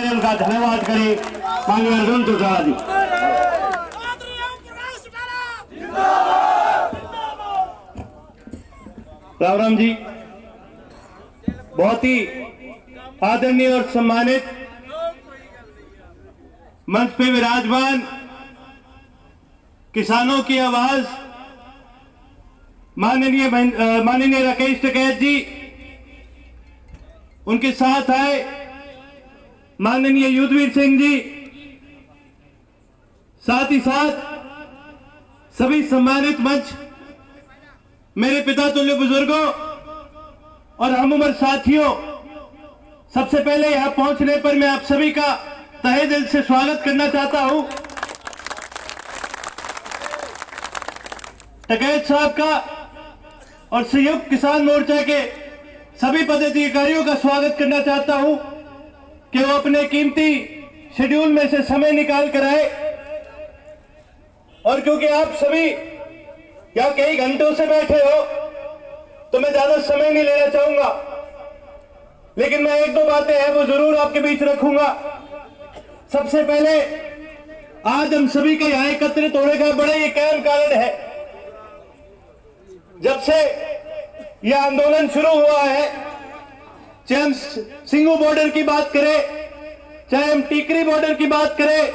उनका धन्यवाद करें माननीय अर्जुन चौटाला जी। राम राम जी। बहुत ही आदरणीय और सम्मानित मंच पे विराजमान किसानों की आवाज माननीय राकेश टिकैत जी, उनके साथ आए माननीय युद्धवीर सिंह जी, साथ ही साथ सभी सम्मानित मंच, मेरे पिता तुल्य बुजुर्गों और हम उम्र साथियों, सबसे पहले यहां पहुंचने पर मैं आप सभी का तहे दिल से स्वागत करना चाहता हूं। टिकैत साहब का और संयुक्त किसान मोर्चा के सभी पदाधिकारियों का स्वागत करना चाहता हूं कि वो अपने कीमती शेड्यूल में से समय निकाल कर आए। और क्योंकि आप सभी यहां कई घंटों से बैठे हो तो मैं ज्यादा समय नहीं लेना चाहूंगा, लेकिन मैं एक दो बातें हैं वो जरूर आपके बीच रखूंगा। सबसे पहले आज हम सभी का यहां एकत्रित होने का बड़ा ही अहम कारण है। जब से यह आंदोलन शुरू हुआ है, चाहे हम सिंगू बॉर्डर की बात करें, चाहे हम टीकरी बॉर्डर की बात करें,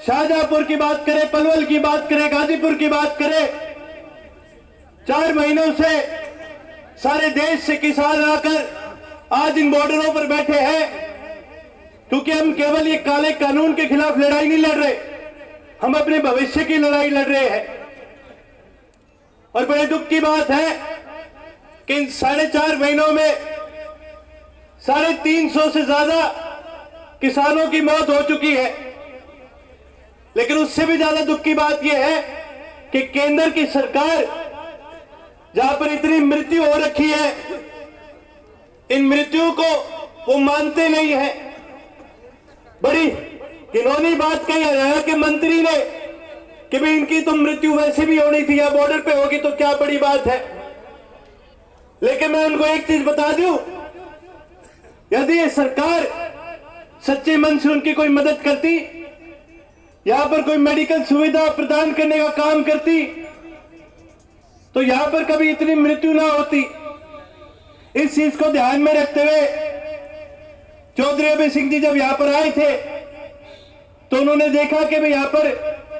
शाहजहांपुर की बात करें, पलवल की बात करें, गाजीपुर की बात करें, 4 महीनों से सारे देश से किसान आकर आज इन बॉर्डरों पर बैठे हैं, क्योंकि हम केवल ये काले कानून के खिलाफ लड़ाई नहीं लड़ रहे, हम अपने भविष्य की लड़ाई लड़ रहे हैं। और बड़े दुख की बात है कि इन 4.5 महीनों में 350 से ज्यादा किसानों की मौत हो चुकी है। लेकिन उससे भी ज्यादा दुख की बात यह है कि केंद्र की सरकार, जहां पर इतनी मृत्यु हो रखी है, इन मृत्यु को वो मानते नहीं है। बड़ी घिनौनी बात कही है कि मंत्री ने कि भाई इनकी तो मृत्यु वैसे भी होनी थी, या बॉर्डर पे होगी तो क्या बड़ी बात है। लेकिन मैं उनको एक चीज बता दूं, यदि ये सरकार सच्चे मन से उनकी कोई मदद करती, यहां पर कोई मेडिकल सुविधा प्रदान करने का काम करती, तो यहां पर कभी इतनी मृत्यु ना होती। इस चीज को ध्यान में रखते हुए चौधरी अभय सिंह जी जब यहां पर आए थे तो उन्होंने देखा कि भाई यहां पर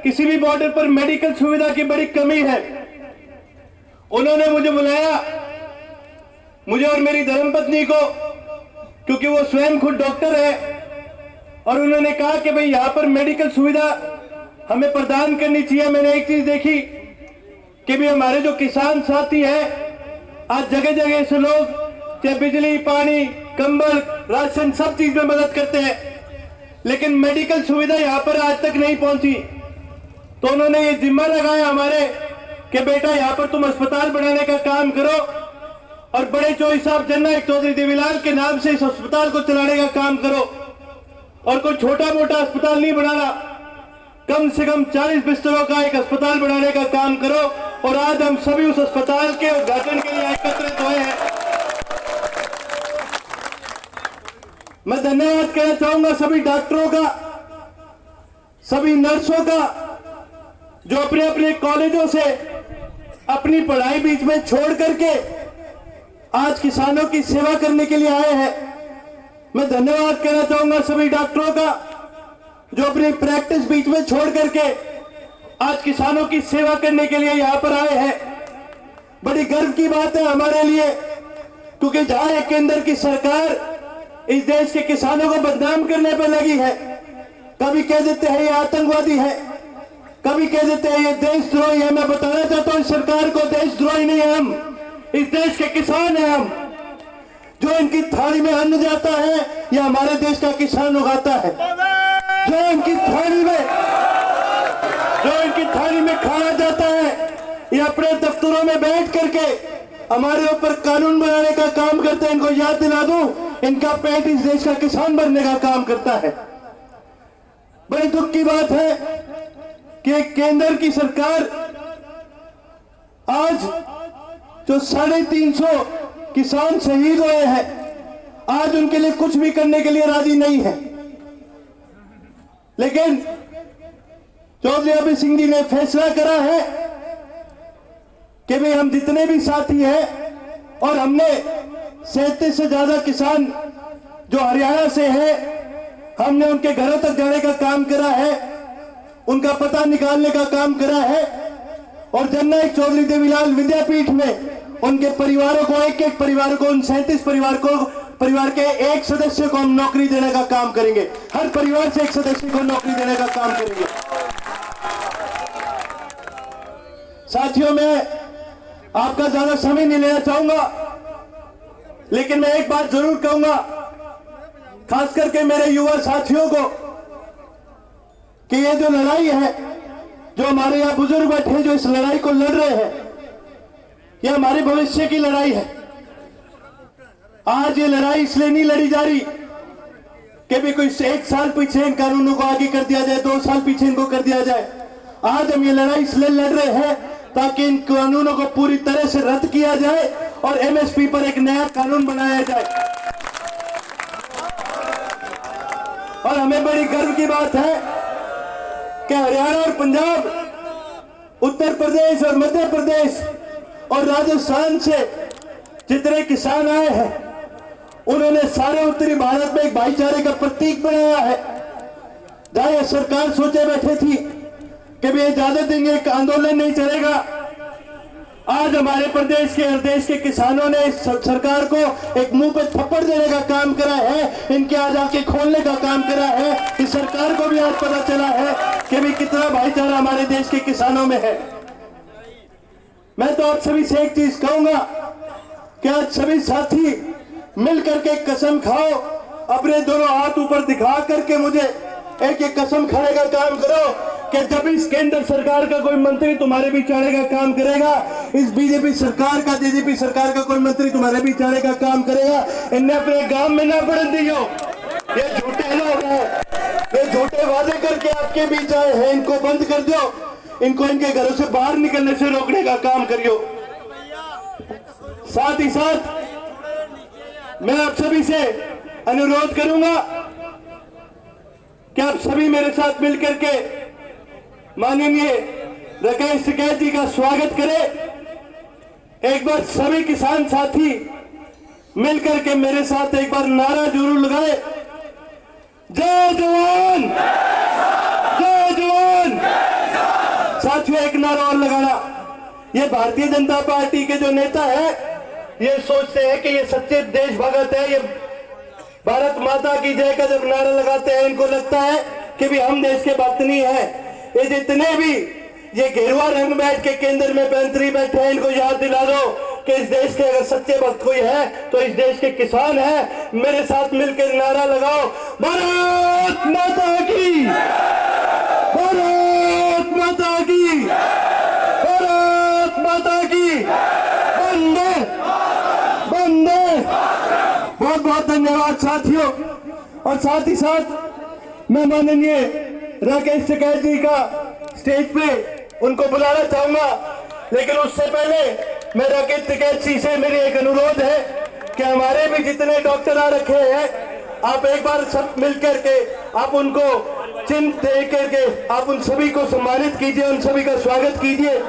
किसी भी बॉर्डर पर मेडिकल सुविधा की बड़ी कमी है। उन्होंने मुझे बुलाया, मुझे और मेरी धर्मपत्नी को, क्योंकि वो स्वयं खुद डॉक्टर है, और उन्होंने कहा कि भाई यहां पर मेडिकल सुविधा हमें प्रदान करनी चाहिए। मैंने एक चीज देखी कि भी हमारे जो किसान साथी हैं, आज जगह जगह से लोग चाहे बिजली, पानी, कंबल, राशन सब चीज में मदद करते हैं, लेकिन मेडिकल सुविधा यहां पर आज तक नहीं पहुंची। तो उन्होंने ये जिम्मा लगाया हमारे कि बेटा यहां पर तुम अस्पताल बनाने का काम करो, और बड़े चौधरी साहब जननायक चौधरी देवीलाल के नाम से इस अस्पताल को चलाने का काम करो। और कोई छोटा मोटा अस्पताल नहीं बनाना, कम से कम 40 बिस्तरों का एक अस्पताल बनाने का काम करो। और आज हम सभी उस अस्पताल के उद्घाटन के लिए एकत्रित हुए हैं। मैं धन्यवाद कहना चाहूंगा सभी डॉक्टरों का, सभी नर्सों का, जो अपने अपने कॉलेजों से अपनी पढ़ाई बीच में छोड़ करके आज किसानों की सेवा करने के लिए आए हैं। मैं धन्यवाद कहना चाहूंगा सभी डॉक्टरों का, जो अपनी प्रैक्टिस बीच में छोड़ करके आज किसानों की सेवा करने के लिए यहां पर आए हैं। बड़ी गर्व की बात है हमारे लिए, क्योंकि जहां एक केंद्र की सरकार इस देश के किसानों को बदनाम करने पर लगी है, कभी कह देते हैं ये आतंकवादी है, कभी कह देते हैं ये देशद्रोही है। मैं बताना चाहता हूं इस सरकार को, देशद्रोही नहीं है हम, इस देश के किसान हैं हम। जो इनकी थाली में अन्न जाता है ये हमारे देश का किसान उगाता है। जो इनकी थाली में खाना जाता है ये अपने दफ्तरों में बैठ करके हमारे ऊपर कानून बनाने का काम करते हैं। इनको याद दिला दूं, इनका पेट इस देश का किसान बनने का काम करता है। बड़े दुख की बात है कि केंद्र की सरकार आज जो 350 किसान शहीद हुए हैं, आज उनके लिए कुछ भी करने के लिए राजी नहीं है। लेकिन चौधरी अभय सिंह जी ने फैसला करा है कि भाई हम जितने भी साथी हैं, और हमने 37 से ज्यादा किसान जो हरियाणा से हैं, हमने उनके घरों तक जाने का काम करा है, उनका पता निकालने का काम करा है, और जननायक चौधरी देवीलाल विद्यापीठ में उनके परिवारों को, एक एक परिवार को, उन 37 परिवार के एक सदस्य को हम नौकरी देने का काम करेंगे। हर परिवार से एक सदस्य को नौकरी देने का काम करेंगे। साथियों, मैं आपका ज्यादा समय नहीं लेना चाहूंगा, लेकिन मैं एक बात जरूर कहूंगा, खास करके मेरे युवा साथियों को, कि ये जो लड़ाई है, जो हमारे यहां बुजुर्ग बैठे जो इस लड़ाई को लड़ रहे हैं, ये हमारे भविष्य की लड़ाई है। आज ये लड़ाई इसलिए नहीं लड़ी जा रही कि भी कोई 1 साल पीछे इन कानूनों को आगे कर दिया जाए, 2 साल पीछे इनको कर दिया जाए। आज हम ये लड़ाई इसलिए लड़ रहे हैं ताकि इन कानूनों को पूरी तरह से रद्द किया जाए और एमएसपी पर एक नया कानून बनाया जाए। और हमें बड़ी गर्व की बात है कि हरियाणा और पंजाब, उत्तर प्रदेश और मध्य प्रदेश और राजस्थान से जितने किसान आए हैं, उन्होंने सारे उत्तरी भारत में एक भाईचारे का प्रतीक बनाया है। जहां सरकार सोचे बैठे थी कि भी ज्यादा दिन एक आंदोलन नहीं चलेगा, आज हमारे प्रदेश के, हर देश के किसानों ने इस सरकार को एक मुंह पे थप्पड़ देने का काम करा है, इनके आज आंखें खोलने का काम करा है। इस सरकार को भी आज पता चला है कि भी कितना भाईचारा हमारे देश के किसानों में है। मैं तो आप सभी से एक चीज कहूंगा कि आज सभी साथी मिलकर के कसम खाओ, अपने दोनों हाथ ऊपर दिखा करके मुझे एक एक कसम खाने का काम करो कि जब इस केंद्र सरकार का कोई मंत्री तुम्हारे बीच आने का काम करेगा, इस बीजेपी सरकार का, जेजेपी सरकार का कोई मंत्री तुम्हारे बीच आने का काम करेगा, इन्हें अपने गांव में ना पड़न दियो। ये झूठे लोग हैं, ये झूठे वादे करके आपके बीच आए हैं, इनको बंद कर दो, इनको इनके घरों से बाहर निकलने से रोकने का काम करियो। साथ ही साथ मैं आप सभी से अनुरोध करूंगा कि आप सभी मेरे साथ मिलकर के माननीय राकेश टिकैत जी का स्वागत करें। एक बार सभी किसान साथी मिलकर के मेरे साथ एक बार नारा जरूर लगाए, जय जवान, जय जवान। साथियों, एक नारा और लगाना। ये भारतीय जनता पार्टी के जो नेता है, ये सोचते हैं कि ये सच्चे देशभक्त है, ये भारत माता की जय का जब नारा लगाते हैं, इनको लगता है कि भी हम देश के भक्त नहीं है। ये जितने भी ये गेरुआ रंग बैठ के केंद्र में मंत्री बैठे हैं, इनको याद दिला दो कि इस देश के अगर सच्चे भक्त कोई है तो इस देश के किसान है। मेरे साथ मिलकर नारा लगाओ, भारत माता की, भारत माता की, भारत माता की, वंदे वंदे। बहुत बहुत धन्यवाद साथियों। और साथ ही साथ मैं माननीय राकेश टिकैत जी का स्टेज पे उनको बुलाना चाहूंगा, लेकिन उससे पहले मैं राकेश टिकैत जी से मेरी एक अनुरोध है कि हमारे भी जितने डॉक्टर आ रखे हैं, आप एक बार सब मिलकर के आप उनको चिन्ह दे करके आप उन सभी को सम्मानित कीजिए, उन सभी का स्वागत कीजिए।